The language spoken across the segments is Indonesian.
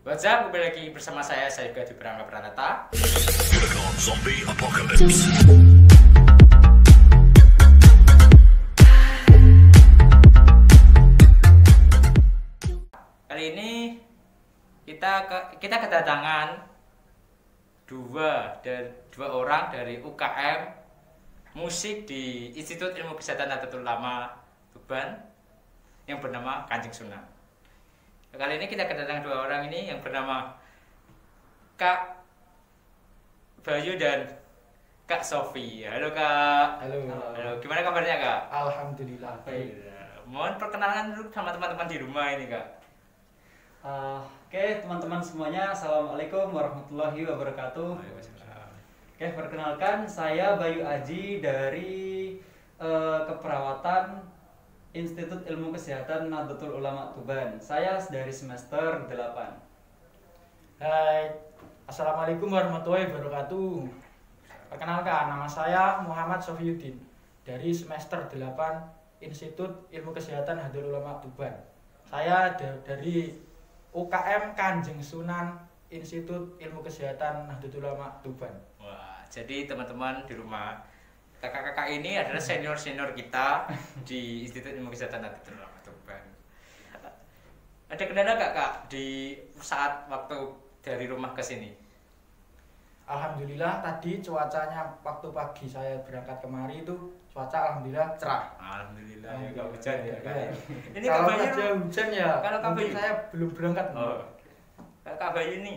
What's up, kembali lagi bersama saya juga di Berangga Pranata. Unicorn Zombie Apocalypse. Kali ini kita kedatangan dua orang dari UKM musik di Institut Ilmu Kesehatan Nahdlatul Ulama Tuban yang bernama Kanjeng Sunan. Kali ini kita kedatangan dua orang ini yang bernama Kak Bayu dan Kak Sofi. Halo Kak. Halo. Halo. Gimana kabarnya Kak? Alhamdulillah. Baik. Mohon perkenalan dulu sama teman-teman di rumah ini Kak. Oke, teman-teman semuanya, assalamualaikum warahmatullahi wabarakatuh. Oke, perkenalkan saya Bayu Aji dari keperawatan Institut Ilmu Kesehatan Nahdlatul Ulama Tuban. Saya dari semester 8. Hai, assalamualaikum warahmatullahi wabarakatuh. Perkenalkan, nama saya Muhammad Sofiuddin dari semester 8 Institut Ilmu Kesehatan Nahdlatul Ulama Tuban. Saya dari UKM Kanjeng Sunan Institut Ilmu Kesehatan Nahdlatul Ulama Tuban. Wah, jadi teman-teman di rumah, kakak-kakak ini adalah senior-senior kita di Institut Ilmu Kesehatan Nahdlatul Ulama Tuban. Ada kendala nggak Kak di saat waktu dari rumah ke sini? Alhamdulillah tadi cuacanya waktu pagi saya berangkat kemari itu cuaca alhamdulillah cerah. Alhamdulillah ya nggak hujan ya Kak. Iya. Ini Kalau Kak Bayu, ada hujan ya kalau Kak mungkin Bayu- saya belum berangkat. oh, Kak Bayu nih,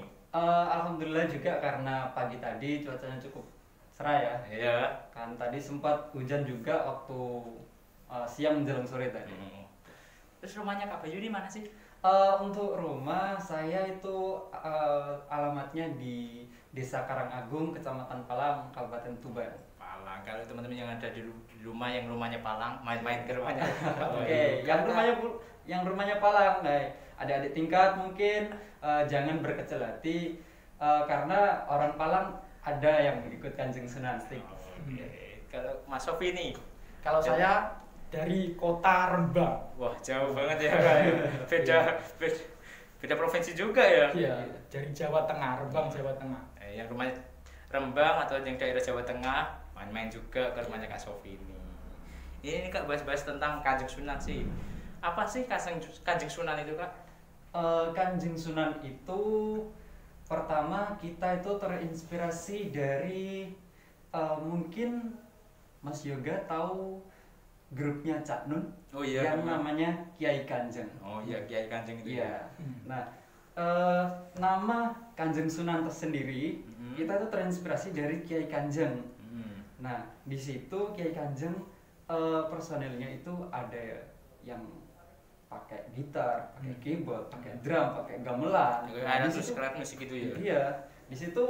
Alhamdulillah juga karena pagi tadi cuacanya cukup cerah ya. ya. Kan tadi sempat hujan juga waktu siang menjelang sore tadi. Terus rumahnya Kak Bayu ini mana sih? Untuk rumah saya itu alamatnya di Desa Karangagung, Kecamatan Palang, Kabupaten Tuban. Palang. Kalau teman-teman yang ada di rumah yang rumahnya Palang, main-main ke rumahnya Kak Bayu. Oke, yang rumahnya Palang, nah, adik-adik tingkat mungkin jangan berkecil hati karena orang Palang ada yang ikut Kanjeng Sunan Stik. Oke. Kalau Mas Sofi nih, Kalau saya dari kota Rembang. wah jauh banget ya Kak. Beda provinsi juga ya. Iya, dari Jawa Tengah, Rembang, Jawa Tengah. Yang rumah Rembang atau yang daerah Jawa Tengah, main-main juga ke rumahnya Kak Sofi ini. Ini Kak bahas-bahas tentang Kanjeng Sunan sih. Apa sih Kanjeng Sunan itu Kak? Kanjeng Sunan itu pertama kita itu terinspirasi dari mungkin Mas Yoga tahu grupnya Cak Nun Oh iya. yang namanya Kiai Kanjeng. Oh iya Kiai Kanjeng itu. Iya. Nah, nama Kanjeng Sunan tersendiri kita itu terinspirasi dari Kiai Kanjeng. Nah, di situ Kiai Kanjeng personelnya itu ada yang pakai gitar, pakai keyboard, pakai drum, pakai gamelan. Ada Di terus situ- kerat musik itu ya. Iya, di situ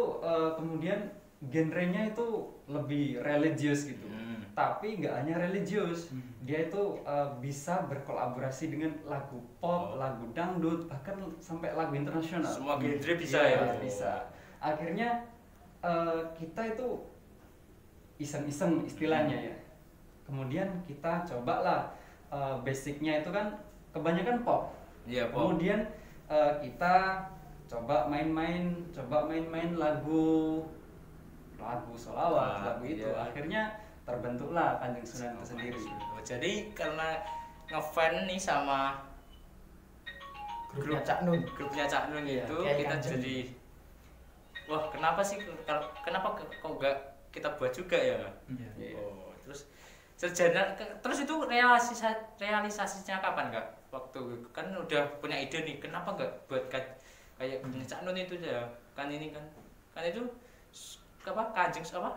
kemudian genrenya itu lebih religius gitu. Tapi nggak hanya religius, dia itu bisa berkolaborasi dengan lagu pop, lagu dangdut, bahkan sampai lagu internasional. Semua genre bisa Iya, ya. bisa. Akhirnya kita itu iseng-iseng istilahnya ya. Kemudian kita cobalah basicnya itu kan kebanyakan pop. Iya pop. Kemudian kita coba main-main lagu solawat, lagu itu. Iya. Akhirnya terbentuklah Kanjeng Sunan itu sendiri. Oh, jadi karena ngefan nih sama Grupnya Cak Nun. grupnya Cak Nun Iya, itu, Kiai kita Kanjeng. jadi wah kenapa sih kenapa kok nggak kita buat juga ya? Iya. Oh, terus itu realisasinya kapan Kak? Waktu kan udah punya ide nih, kenapa nggak buat kayak grupnya Cak Nun itu ya? Kan ini kan itu apa Kanjeng Sunan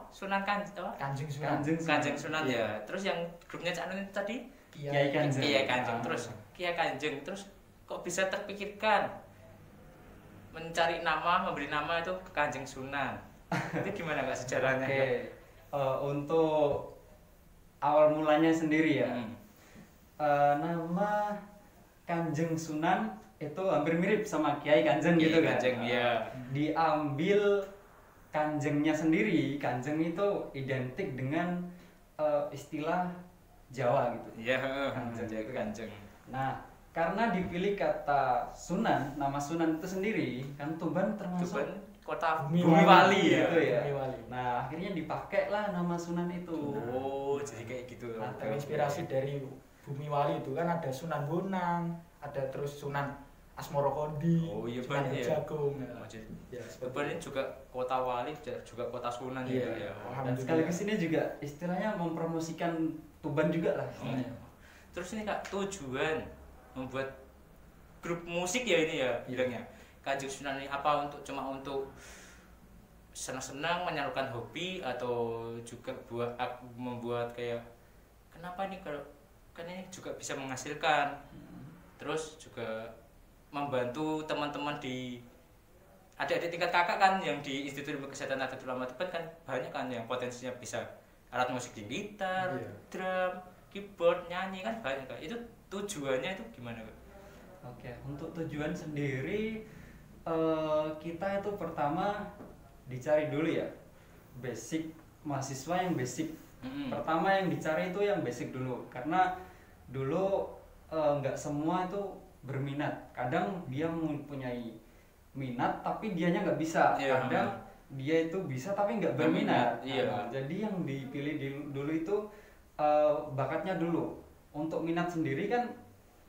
Kanjeng Sunan. Kanjeng Sunan ya. Terus yang grupnya Cak Nun itu tadi Kiai Kanjeng. Kiai Kanjeng. Terus Kiai Kanjeng terus kok bisa terpikirkan memberi nama itu Kanjeng Sunan. Itu gimana Kak sejarahnya? Oke. Untuk awal mulanya sendiri ya. Nama Kanjeng Sunan itu hampir mirip sama Kiai Kanjeng Kiai gitu kan. Kanjeng, iya. Diambil kanjengnya sendiri, kanjeng itu identik dengan istilah Jawa gitu. Iya, Kanjeng. jadi Kanjeng. Nah, karena dipilih kata Sunan, nama Sunan itu sendiri kan Tuban termasuk Tuban kota Bumi Bumi Wali ya. gitu ya. Bumi Wali. Nah, akhirnya dipakai lah nama Sunan itu. Oh, jadi kayak gitu. Nah, terinspirasi dari Bumi Wali itu kan ada Sunan Bonang, ada terus Sunan Asmorokondi, Oh iya Sunan benar ya. Jagung. Oh, jadi Ya, Tuban ini juga kota wali, juga kota Sunan Iya. gitu ya. Dan sekaligus ini juga istilahnya mempromosikan Tuban juga lah. Oh. Terus ini Kak, tujuan membuat grup musik ya ini ya bilangnya. Kanjeng Sunan ini apa cuma untuk senang-senang menyalurkan hobi atau juga membuat kayak kenapa nih kalau kan ini juga bisa menghasilkan. Terus juga membantu teman-teman di adik-adik tingkat kakak kan yang di Institut Ilmu Kesehatan Nahdlatul Ulama Tuban kan banyak kan yang potensinya bisa alat musik di gitar, Iya. drum, keyboard, nyanyi kan banyak kan. Itu tujuannya itu gimana Kak? Oke, untuk tujuan sendiri kita itu pertama dicari dulu ya basic mahasiswa yang basic. Pertama yang dicari itu yang basic dulu karena dulu nggak semua itu berminat. Kadang dia mempunyai minat tapi dianya nggak bisa. Iya. Kadang dia itu bisa tapi nggak berminat. Iya. Nah, jadi yang dipilih dulu itu bakatnya dulu. Untuk minat sendiri kan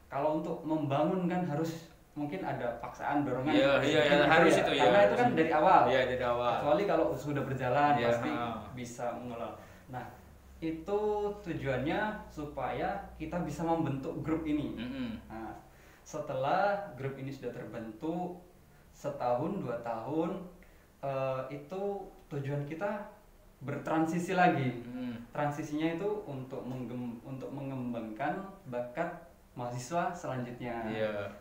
kalau untuk membangun kan harus mungkin ada paksaan dorongan. Iya, seperti iya, gitu harus ya. itu ya. Karena itu kan dari awal. Iya, dari awal. Kecuali kalau sudah berjalan Iya, pasti bisa mengelola. Nah, itu tujuannya supaya kita bisa membentuk grup ini. Nah, setelah grup ini sudah terbentuk setahun 2 tahun itu tujuan kita bertransisi lagi. Transisinya itu untuk mengembangkan bakat mahasiswa selanjutnya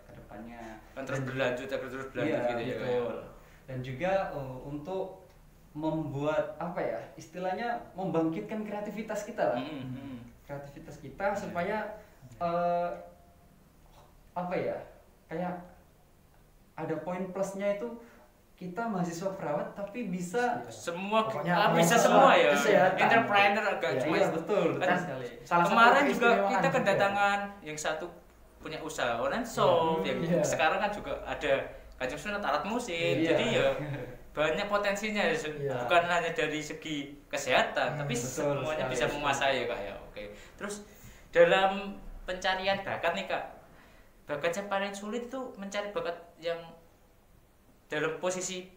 ke depannya. Kan terus berlanjut Iya, gitu ya. betul. Dan juga untuk membuat apa ya istilahnya membangkitkan kreativitas kita lah. Kreativitas kita supaya apa ya kayak ada poin plusnya itu kita mahasiswa perawat tapi bisa Semua Pokoknya bisa mahasiswa semua ya. kesehatan. Entrepreneur agak ya, cuma iya betul kan sekali. Salah satu kemarin juga keistimewaan kita juga. kedatangan yang satu punya usaha online shop yang Iya. sekarang kan juga ada Kanjeng Sunan alat musik. Iya. Jadi ya banyak potensinya Iya. bukan hanya dari segi kesehatan tapi betul semuanya sekali. bisa menguasai ya Kak ya. Oke. Terus dalam pencarian bakat nih Kak. Bakat yang paling sulit itu mencari bakat yang dalam posisi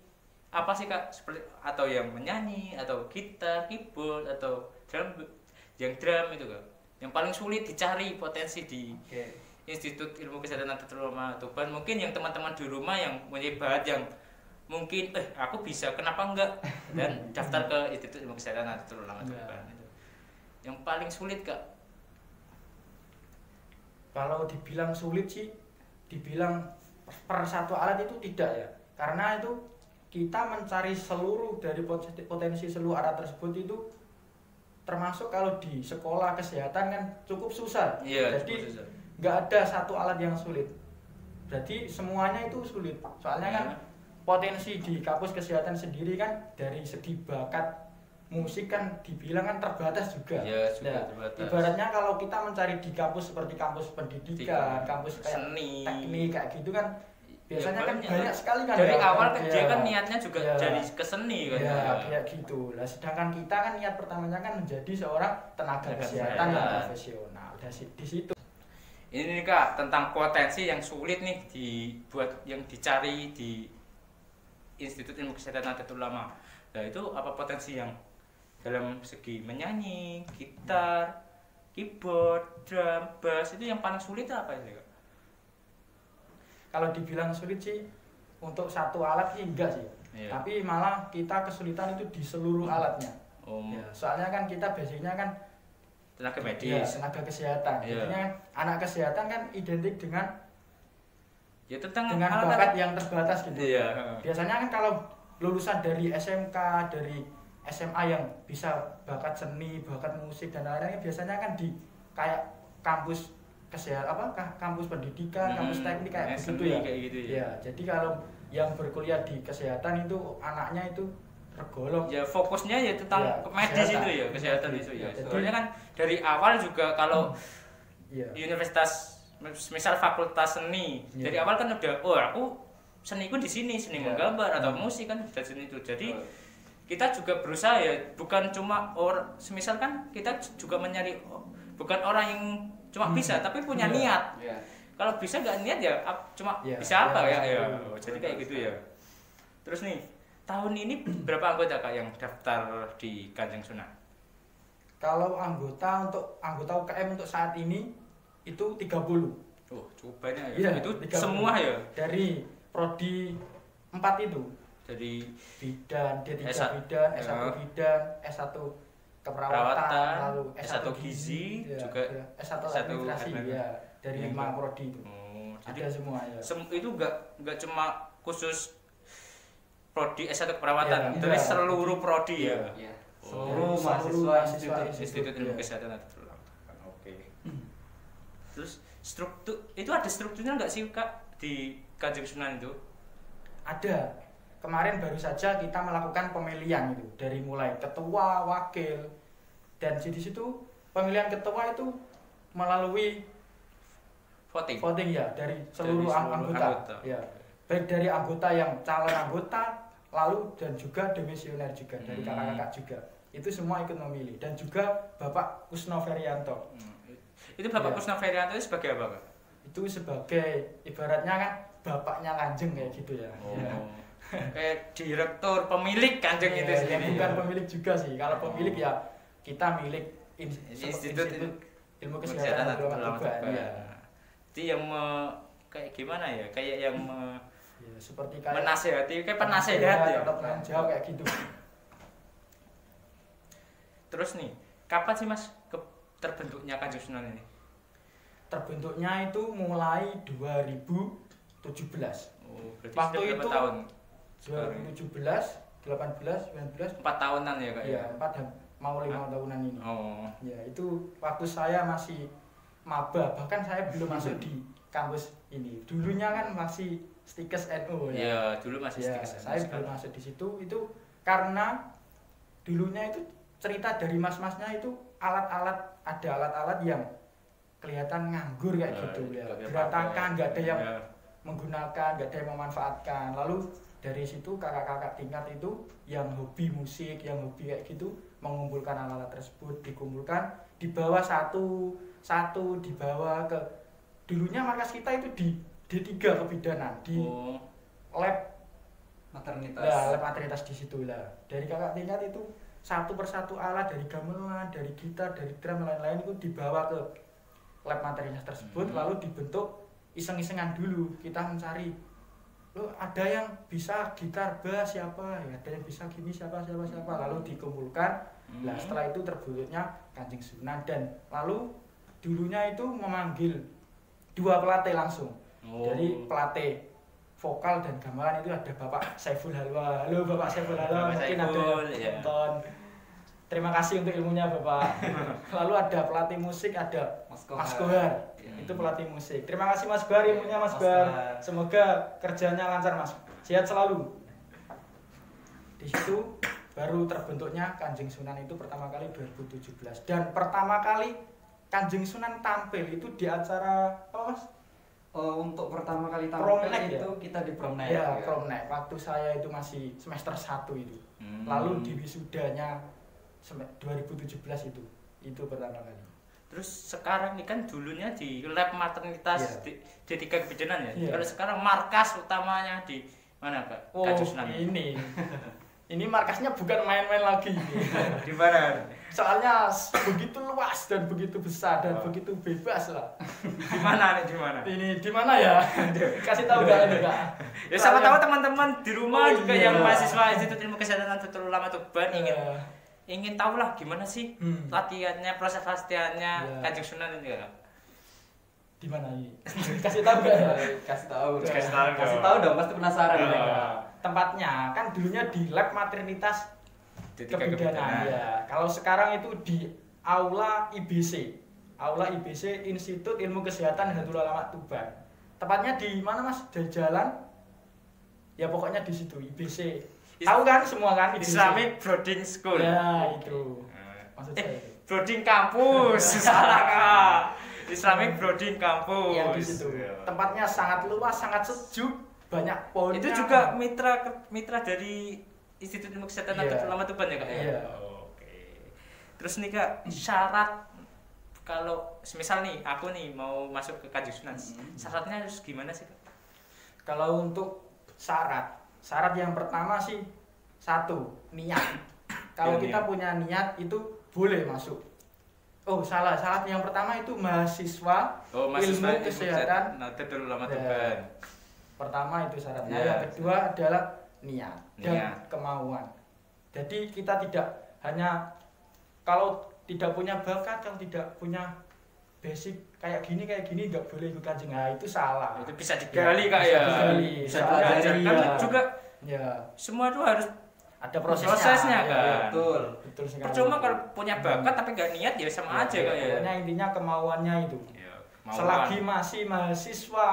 apa sih Kak? Seperti atau yang menyanyi atau gitar, keyboard atau drum itu Kak. Yang paling sulit dicari potensi di Oke. Institut Ilmu Kesehatan Nahdlatul Ulama Tuban. Mungkin yang teman-teman di rumah yang punya bakat yang mungkin aku bisa kenapa enggak dan daftar ke Institut Ilmu Kesehatan Nahdlatul Ulama Tuban itu. Yang paling sulit Kak. Kalau dibilang sulit sih, dibilang per satu alat itu tidak ya. Karena itu kita mencari seluruh dari potensi seluruh alat tersebut itu termasuk kalau di sekolah kesehatan kan cukup susah. Iya, Jadi cukup susah. nggak ada satu alat yang sulit. Jadi semuanya itu sulit. Soalnya kan Iya. potensi di kampus kesehatan sendiri kan dari segi bakat musik kan dibilang kan terbatas juga. Iya, juga Nah, terbatas. ibaratnya kalau kita mencari di kampus seperti kampus pendidikan, kampus kayak seni, teknik kayak gitu kan biasanya Ya, kan banyak sekali kan dari ya, awal kan ya. dia kan niatnya juga Ya. jadi ke seni kan. Ya, kayak gitu. Lah sedangkan kita kan niat pertamanya kan menjadi seorang tenaga Tenaga kesehatan yang kesehatan. profesional. Di situ. Ini nih Kak, tentang potensi yang sulit nih dibuat yang dicari di Institut Ilmu Kesehatan Nahdlatul Ulama. Nah, itu apa potensi yang dalam segi menyanyi, gitar, keyboard, drum, bass itu yang paling sulit apa sih Kak? Kalau dibilang sulit sih untuk satu alat sih enggak sih. Iya. Tapi malah kita kesulitan itu di seluruh alatnya. Ya, soalnya kan kita basicnya kan tenaga ya, medis. tenaga kesehatan. Iya. Jadinya kan anak kesehatan kan identik dengan Ya tentang dengan alat- bakat yang terbatas gitu. Iya. Biasanya kan kalau lulusan dari SMK, dari SMA yang bisa bakat seni, bakat musik dan lain-lain biasanya kan di kayak kampus kesehatan kampus pendidikan, kampus teknik kayak seni begitu ya. kayak gitu ya. Ya, jadi kalau yang berkuliah di kesehatan itu anaknya itu tergolong Ya fokusnya ya tentang Ya, medis kesehatan. itu ya, kesehatan itu ya. Jadi- Soalnya kan dari awal juga kalau Iya. Universitas misal fakultas seni. Iya. Dari awal kan udah aku seniku di sini, seni Iya. menggambar atau musik kan sudah seni itu. Jadi kita juga berusaha ya, bukan cuma semisal kan kita juga mencari bukan orang yang cuma bisa tapi punya Iya. niat. Iya. Kalau bisa nggak niat ya cuma Iya. bisa apa Iya, ya, iya. jadi kayak gitu ya. Terus nih tahun ini berapa anggota Kak yang daftar di Kanjeng Sunan? Kalau untuk anggota UKM untuk saat ini itu 30. Oh cukup banyak ya. Iya, Itu 30. semua ya Dari prodi 4 itu. dari Bidan, D3 S1, bidan, S1 ya. bidan, S1 keperawatan, Perawatan, lalu S1 gizi, ya, juga ya, S1 S1 administrasi ya, dari Iya, 5 Kak. prodi itu. Oh, Ada jadi semua ya. itu nggak cuma khusus prodi S1 keperawatan, Iya, dari iya. seluruh prodi ya. Iya. Oh. Seluruh Seluruh mahasiswa mahasiswa institut. Institut Ilmu Iya. Kesehatan Nahdlatul Ulama. Oke. Terus struktur itu ada strukturnya nggak sih Kak di Kanjeng Sunan itu? Ada. Kemarin baru saja kita melakukan pemilihan itu dari mulai ketua, wakil, dan di situ pemilihan ketua itu melalui voting ya dari seluruh anggota. Ya. Baik dari anggota yang calon anggota, lalu dan juga demisioner juga dari kakak-kakak juga. Itu semua ikut memilih dan juga Bapak Kusno Ferianto. Itu Bapak Iya. Kusno Ferianto itu sebagai apa Kak? Itu sebagai ibaratnya kan bapaknya Kanjeng kayak gitu ya. Ya. Kayak direktur pemilik Kanjeng itu Ya, sendiri. bukan pemilik juga sih. Kalau pemilik ya kita milik Institut Ilmu Kesehatan Kesehatan Nahdlatul Ulama Ulama Tuban. Tuban. Ya. Itu yang kayak gimana ya? Kayak yang Ya, seperti kayak menasehati, kayak penasehat ya. atau penanggung jawab kayak gitu. Terus nih, kapan sih Mas terbentuknya Kanjeng Sunan ini? Terbentuknya itu mulai 2017. Oh, berarti Waktu sudah berapa itu tahun? 2017, 18, 19, 4 tahunan ya Kak ya 4 mau 5 tahunan ini. Oh. Ya, itu waktu saya masih maba, bahkan saya belum masuk di kampus ini. Dulunya kan masih Stikes NU ya. Iya, dulu masih Ya, Stikes NU saya belum masuk di situ itu karena dulunya itu cerita dari mas-masnya itu ada alat-alat yang kelihatan nganggur kayak gitu ya. Berantakan, nggak ada yang Ya. menggunakan, nggak ada yang memanfaatkan. Lalu dari situ kakak-kakak tingkat itu yang hobi musik, yang hobi kayak gitu mengumpulkan alat-alat tersebut, dikumpulkan, dibawa satu dibawa ke dulunya markas kita itu di D3 kebidanan di Oh. lab Maternitas. lab maternitas di situ lah. Dari kakak tingkat itu satu persatu alat dari gamelan, dari gitar, dari drum lain-lain itu dibawa ke lab maternitas tersebut lalu dibentuk iseng-isengan dulu kita mencari lo ada yang bisa gitar bass siapa ya ada yang bisa gini siapa lalu dikumpulkan. Nah setelah itu terbentuknya Kanjeng Sunan dan lalu dulunya itu memanggil 2 pelatih langsung. Jadi pelatih vokal dan gamelan itu ada Bapak Saiful Halwa. Halo Bapak Saiful Halwa, Bapak mungkin Saiful, ada ya. nonton. Terima kasih untuk ilmunya Bapak. Lalu ada pelatih musik ada Mas Mas Kohar. Kohar. Itu pelatih musik. Terima kasih Mas Kohar ilmunya Mas Mas Kohar. Kohar. Semoga kerjanya lancar Mas. Sehat selalu. Di situ baru terbentuknya Kanjeng Sunan itu pertama kali 2017 dan pertama kali Kanjeng Sunan tampil itu di acara apa Mas? Untuk pertama kali Promnek tampil ya? itu kita di Promnek. Ya, Promnek. Waktu saya itu masih semester 1 itu. Lalu di wisudanya 2017 itu pertama kali. Terus sekarang ini kan dulunya di lab maternitas Iya. di tiga kebidanan ya. Iya. Kalau sekarang markas utamanya di mana Kak? Oh, Kanjeng Sunan. ini markasnya bukan main-main lagi. Di mana? Soalnya begitu luas dan begitu besar dan begitu bebas lah. Di mana nih? Di mana? Ini di mana ya? Kasih tahu gak ini Kak? Ya siapa tahu teman-teman di rumah Oh, juga iya. yang mahasiswa Institut Ilmu Kesehatan Nahdlatul Ulama Tuban Eh, ingin tahu lah gimana sih latihannya, proses latihannya Iya. Kanjeng Sunan ini ya. di mana ini? Kasih tahu gak ya? Kasih tahu. Kasih tahu dong. Kasih tahu dong, pasti penasaran Iya. mereka. Tempatnya kan dulunya di lab maternitas Di tiga kebidanan ya. Kalau sekarang itu di Aula IBC. Aula IBC Institut Ilmu Kesehatan Nahdlatul Ulama Tuban. Tepatnya di mana Mas? Di jalan ya pokoknya di situ IBC. Tahu kan semua kan IBC? Islamic Boarding School. Ya, itu. Maksud saya. Boarding kampus. Salah Kak. Islamic Boarding Campus. Yang di situ. Iya. Tempatnya sangat luas, sangat sejuk, banyak pohonnya. Itu juga mitra dari Institut Ilmu Kesehatan Iya. Nahdlatul Ulama Tuban ya Kak? Iya. Oke. Terus nih Kak, syarat kalau semisal nih aku nih mau masuk ke Kanjeng Sunan, syaratnya harus gimana sih Kak? Kalau untuk syarat yang pertama sih satu, niat. Kalau Ya, kita niat. punya niat itu boleh masuk. Oh salah, syarat yang pertama itu mahasiswa, ilmu kesehatan. Nahdlatul Ulama Ya. Tuban. Pertama itu syaratnya. Ya. Yang kedua adalah niat dan Niat. kemauan. Jadi kita tidak hanya kalau tidak punya bakat, kalau tidak punya basic kayak gini nggak boleh ikut Kanjeng. Nah, itu salah. Itu bisa digali Kak Bisa ya. digali. Bisa Soalnya pelajari, Kan ya. juga ya semua itu harus ada prosesnya, prosesnya, ya, kan? Betul. betul sekali. percuma kalau punya bakat tapi nggak niat ya sama aja Kak ya. Pokoknya intinya kemauannya itu. Ya, Selagi masih mahasiswa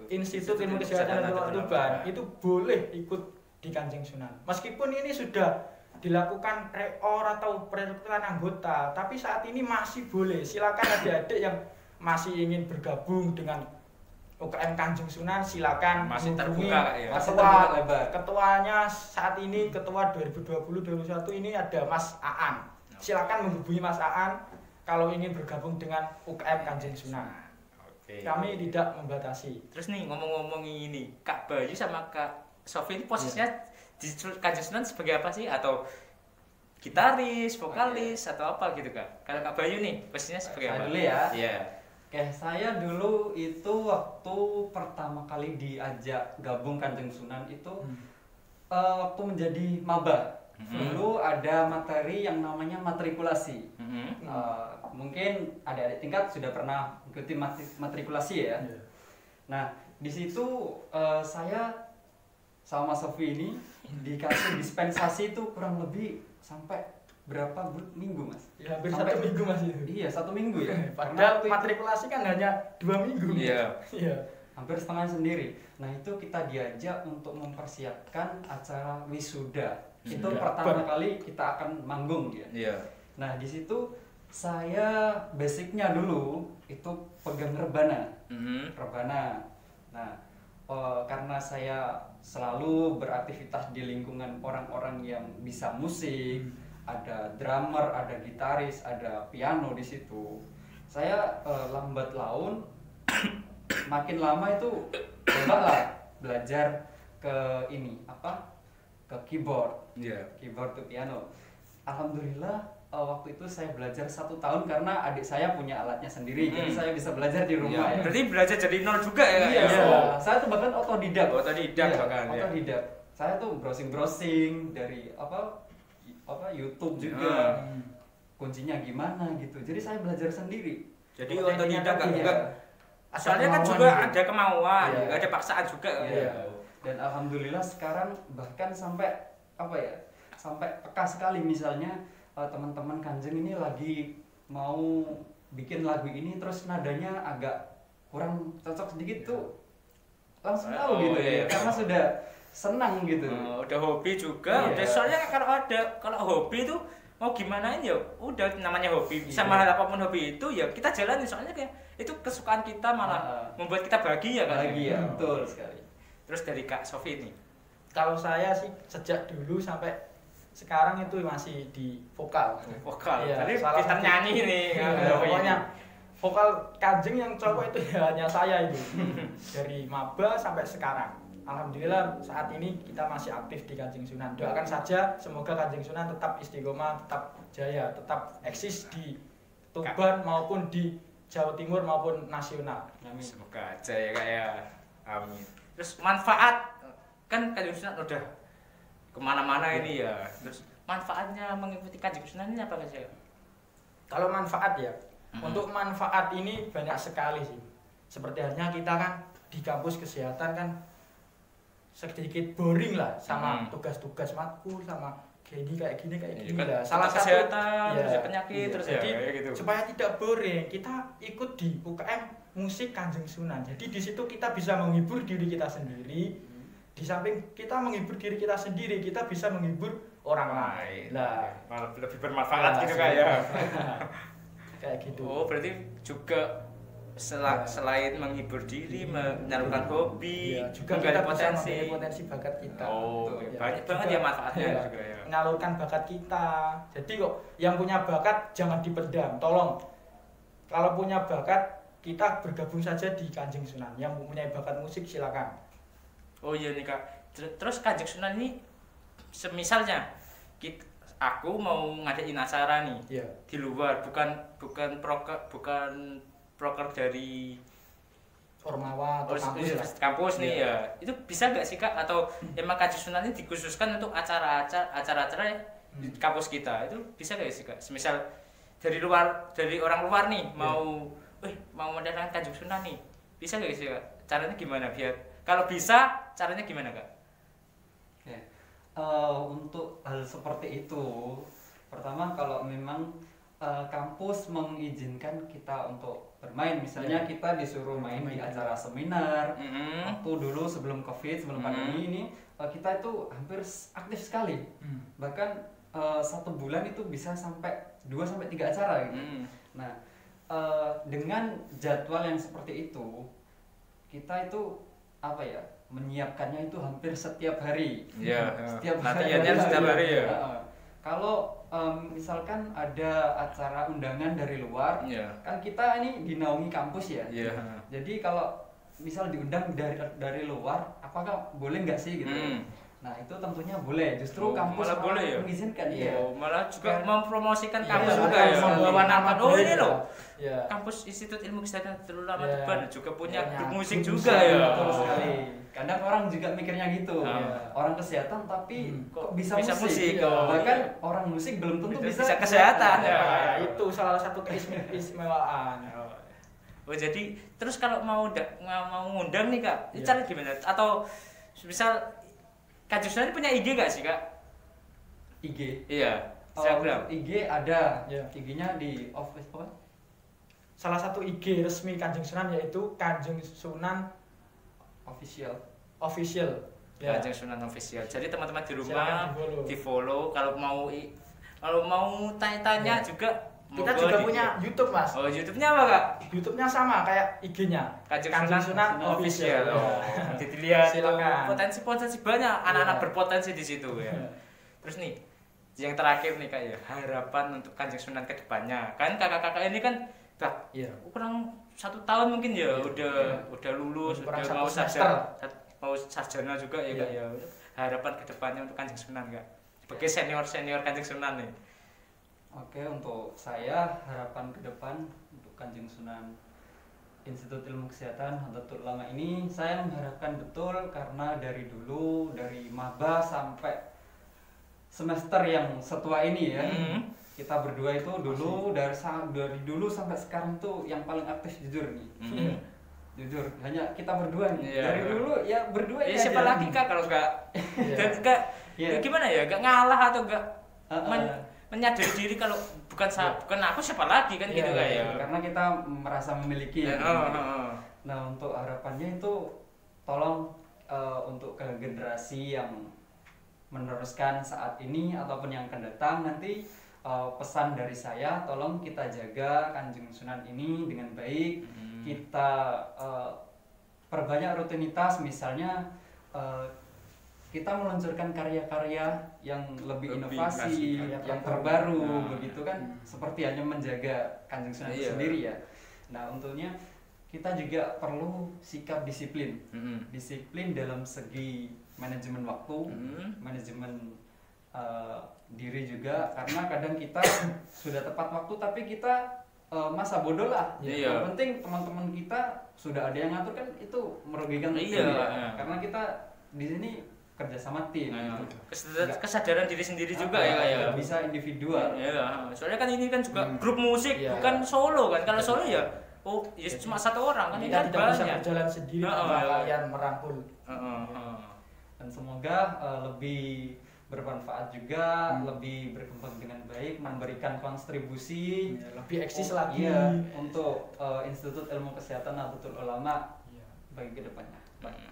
Institut Ilmu Kesehatan Nahdlatul Tuban itu boleh ikut di Kanjeng Sunan. Meskipun ini sudah dilakukan pre-or atau perekrutan anggota, tapi saat ini masih boleh. Silakan adik-adik yang masih ingin bergabung dengan UKM Kanjeng Sunan, silakan Masih menghubungi terbuka, Kak, ya? Masih terbuka lebar. ketuanya saat ini, ketua 2020-2021 ini ada Mas Aan. Silakan menghubungi Mas Aan kalau ingin bergabung dengan UKM Kanjeng Sunan. Oke. Kami tidak membatasi. Terus nih ngomong-ngomong ini, Kak Bayu sama Kak Sofi ini posisinya di Kanjeng Sunan sebagai apa sih? Atau gitaris, vokalis, atau apa gitu Kak? Kalau Kak Bayu nih posisinya sebagai Saya apa? dulu ya. Iya. Oke, saya dulu itu waktu pertama kali diajak gabung Kanjeng Sunan itu waktu menjadi maba. Dulu ada materi yang namanya matrikulasi. Mhm. Mungkin adik-adik tingkat sudah pernah mengikuti matrikulasi ya. Nah, di situ saya sama Sofi ini dikasih dispensasi itu kurang lebih sampai berapa minggu mas? Ya, hampir Sampai- 1 minggu Mas itu. Iya 1 minggu ya. Padahal Karena waktu itu matrikulasi kan hanya 2 minggu. Iya. Iya. hampir setengah sendiri. Nah itu kita diajak untuk mempersiapkan acara wisuda. Itu Wisuda. pertama kali kita akan manggung ya. Iya. Nah di situ saya basicnya dulu itu pegang rebana. Mhm. Rebana. Nah, karena saya selalu beraktivitas di lingkungan orang-orang yang bisa musik, ada drummer, ada gitaris, ada piano di situ. Saya lambat laun, makin lama itu coba lah belajar ke ini apa? Ke keyboard, Iya. keyboard ke piano. Alhamdulillah waktu itu saya belajar 1 tahun karena adik saya punya alatnya sendiri, jadi saya bisa belajar di rumah Iya. ya. Berarti belajar dari nol juga ya Kak? Iya, ya? saya tuh bahkan otodidak. Otodidak Iya, bahkan, ya. otodidak. Saya tuh browsing dari apa YouTube juga. Kuncinya gimana gitu. Jadi saya belajar sendiri. Jadi Pokoknya otodidak kan Iya. juga. Ada Soalnya kan kemauan juga gitu. ada kemauan, Iya. ada paksaan juga. Iya. Dan alhamdulillah sekarang bahkan sampai apa ya? Sampai peka sekali misalnya teman-teman Kanjeng ini lagi mau bikin lagu ini terus nadanya agak kurang cocok sedikit tuh langsung tahu Oh, gitu iya. ya. Karena sudah senang gitu. Udah hobi juga, Iya. udah soalnya kalau hobi itu mau gimana ya udah namanya hobi bisa Iya. mahal apapun hobi itu ya kita jalani soalnya kayak itu kesukaan kita malah membuat kita bahagia kan. Bahagia, betul sekali. Terus dari Kak Sofi nih. Kalau saya sih sejak dulu sampai sekarang itu masih di vokal. Vokal. Iya, Jadi salah pintar satu- nyanyi nih. Iya, Kak. pokoknya vokal Kanjeng yang cowok itu ya hanya saya itu. Dari maba sampai sekarang. Alhamdulillah saat ini kita masih aktif di Kanjeng Sunan. Doakan saja semoga Kanjeng Sunan tetap istiqomah, tetap jaya, tetap eksis di Tuban maupun di Jawa Timur maupun nasional. Semoga aja ya Kak ya. Amin. Terus manfaat kan Kanjeng Sunan udah kemana-mana ini ya. Terus manfaatnya mengikuti Kanjeng Sunan ini apa saja? Kalau manfaat ya, untuk manfaat ini banyak sekali sih. Seperti halnya kita kan di kampus kesehatan kan sedikit boring lah sama tugas-tugas matkul sama kayak gini lah. Salah satu kesehatan, ya, terus penyakit, terus ya jadi kayak gitu. supaya tidak boring, kita ikut di UKM musik Kanjeng Sunan. Jadi di situ kita bisa menghibur diri kita sendiri. Di samping kita menghibur diri kita sendiri, kita bisa menghibur orang lain. Lah, malah lebih bermanfaat gitu Kak ya. kayak gitu. Oh, berarti juga selain menghibur diri, menyalurkan hobi, Iya, juga menggali kita bisa potensi. menggali potensi bakat kita. Oh, Betul, oke. ya. Banyak Juga, banget ya manfaatnya iya, juga ya. menyalurkan bakat kita. Jadi kok yang punya bakat jangan dipendam, tolong. Kalau punya bakat kita bergabung saja di Kanjeng Sunan. Yang mempunyai bakat musik silakan. Oh iya nih Kak. Terus Kanjeng Sunan ini semisalnya aku mau ngadain acara nih Iya. di luar, bukan proker dari Ormawa atau kampus lah. kampus nih Iya. ya. Itu bisa nggak sih Kak? Atau emang Kanjeng Sunan ini dikhususkan untuk acara-acara di kampus kita? Itu bisa nggak sih Kak? Semisal dari orang luar nih mau mendatangkan Kanjeng Sunan nih, bisa nggak sih Kak? Caranya gimana biar kalau bisa caranya gimana Kak? Ya. Untuk hal seperti itu, pertama kalau memang kampus mengizinkan kita untuk bermain, misalnya kita disuruh main di acara seminar, waktu dulu sebelum COVID, sebelum pandemi ini, kita itu hampir aktif sekali, bahkan 1 bulan itu bisa sampai 2-3 acara gitu. Nah, dengan jadwal yang seperti itu, kita itu apa ya, menyiapkannya itu hampir setiap hari. Iya. Setiap Latihannya setiap hari ya. Kalau misalkan ada acara undangan dari luar, Iya. kan kita ini dinaungi kampus ya. Iya. Jadi kalau misal diundang dari luar, apakah boleh nggak sih gitu? Nah itu tentunya boleh. Justru Oh, kampus malah boleh ya? mengizinkan. Oh, malah juga Kan- mempromosikan Iya, kampus juga akan ya. membawa nama Oh baik ini ya. loh. Iya. Kampus Institut Ilmu Kesehatan Ulama Iya. Tuban juga punya Punya grup musik grup juga musik, ya. Betul sekali. Kadang orang juga mikirnya gitu. Iya. Orang kesehatan tapi kok bisa musik. musik, oh. Bahkan orang musik belum tentu Bisa bisa kesehatan, ya. Ya, itu salah satu keistimewaan. Oh jadi terus kalau mau ngundang nih Kak, ini Iya. cara gimana? Atau misal Kanjeng Sunan ini punya IG gak sih Kak? IG. Iya. Oh, Instagram. IG ada. Iya. IG-nya di office apa? Salah satu IG resmi Kanjeng Sunan yaitu Kanjeng Sunan Official. Official. Ya. Kanjeng Sunan Official. Jadi teman-teman di Silakan rumah di-follow. di-follow. Kalau mau tanya-tanya Ya. juga. Kita monggo juga di- punya YouTube, Mas. Oh, YouTube-nya apa Kak? YouTube-nya sama kayak IG-nya. Kanjeng Sunan Official. Oh, nanti dilihat. Silakan. Potensi banyak anak-anak Iya. berpotensi di situ ya. Terus nih, yang terakhir nih Kak ya, harapan untuk Kanjeng Sunan ke depannya. Kan kakak-kakak ini kan Iya. kurang 1 tahun mungkin ya, Iya. udah lulus, Kurang udah 1 mau semester. mau sarjana juga ya Iya. Kak ya. Harapan ke depannya untuk Kanjeng Sunan Kak. Sebagai senior Kanjeng Sunan nih. Oke, untuk saya harapan ke depan untuk Kanjeng Sunan Institut Ilmu Kesehatan Nahdlatul Ulama ini, saya mengharapkan betul karena dari dulu, dari maba sampai semester yang setua ini ya, kita berdua itu dulu dari dulu sampai sekarang tuh yang paling aktif jujur nih. Jujur, hanya kita berdua nih. Iya. Dari dulu ya berdua Ya ini siapa aja. lagi Kak kalau enggak Iya. dan enggak Iya. gimana ya, enggak ngalah atau enggak Heeh. menyadari diri kalau bukan aku siapa lagi kan Iya, gitu Kak iya, ya. Karena kita merasa memiliki. Ya, Nah, untuk harapannya itu tolong untuk ke generasi yang meneruskan saat ini ataupun yang akan datang nanti, pesan dari saya tolong kita jaga Kanjeng Sunan ini dengan baik. Kita perbanyak rutinitas, misalnya kita meluncurkan karya-karya yang lebih inovasi, inovasi, yang terbaru, Nah. begitu kan, seperti hanya menjaga Kanjeng Sunan itu Iya. sendiri ya. Nah, untungnya kita juga perlu sikap disiplin, disiplin dalam segi manajemen waktu, manajemen diri juga, karena kadang kita sudah tepat waktu tapi kita masa bodoh lah. Iya. Yang penting teman-teman kita sudah ada yang ngatur, kan itu merugikan Iya. tim ya. Karena kita di sini kerja sama tim. Kesadaran diri sendiri juga ya Kak ya. Nggak bisa individual. Ya, soalnya kan ini kan juga grup musik, Iya. bukan solo kan. Kalau solo ya, ya cuma 1 orang kan, ini Kita kan tidak bisa banyak. berjalan sendiri Heeh, tanpa iya. kalian merangkul. Dan semoga lebih bermanfaat juga, lebih berkembang dengan baik, memberikan kontribusi Lebih eksis lagi. iya, untuk Institut Ilmu Kesehatan Nahdlatul Ulama Iya. bagi kedepannya.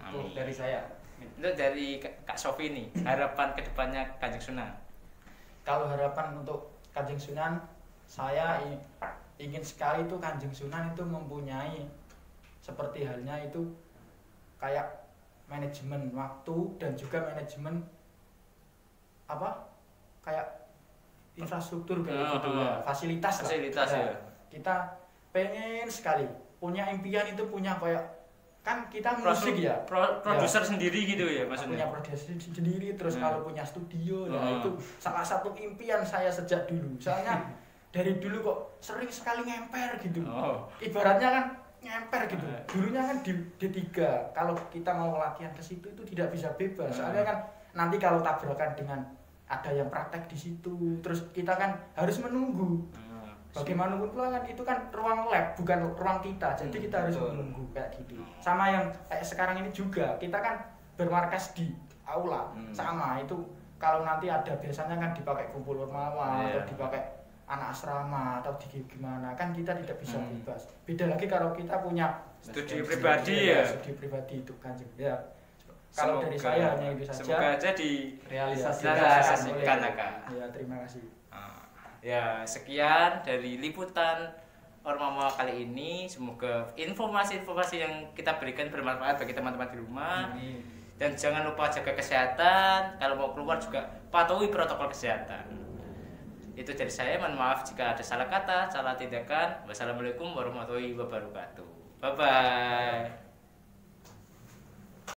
Itu Amin. dari saya. Itu dari Kak Sofi nih, harapan kedepannya Kanjeng Sunan. Kalau harapan untuk Kanjeng Sunan, saya ingin sekali itu Kanjeng Sunan itu mempunyai seperti halnya itu kayak manajemen waktu dan juga manajemen apa kayak infrastruktur kayak gitu ya, fasilitas ya. Kita pengen sekali punya impian itu punya kayak kan kita musik ya produser sendiri gitu ya maksudnya. Punya produser sendiri terus kalau punya studio itu salah satu impian saya sejak dulu. Soalnya dari dulu kok sering sekali ngemper gitu. Ibaratnya kan ngemper gitu. Dulunya kan di D3 kalau kita mau latihan ke situ itu tidak bisa bebas. Soalnya kan nanti kalau tabrakan dengan ada yang praktek di situ terus kita kan harus menunggu. Bagaimanapun pula kan itu kan ruang lab bukan ruang kita, jadi kita harus menunggu kayak gitu. Sama yang kayak sekarang ini juga kita kan bermarkas di aula, sama itu kalau nanti ada biasanya kan dipakai kumpul ormawa atau dipakai anak asrama atau di gimana kan kita tidak bisa bebas. Beda lagi kalau kita punya studi pribadi ya. Studi pribadi itu Kanjeng. Ya. Kalau dari saya hanya itu saja. Semoga aja direalisasikan. Ya, terima kasih. Ya, sekian dari liputan Ormawa kali ini. Semoga informasi-informasi yang kita berikan bermanfaat bagi teman-teman di rumah. Dan jangan lupa jaga kesehatan. Kalau mau keluar juga patuhi protokol kesehatan. Itu dari saya. Mohon maaf jika ada salah kata, salah tindakan. Wassalamualaikum warahmatullahi wabarakatuh. Bye-bye.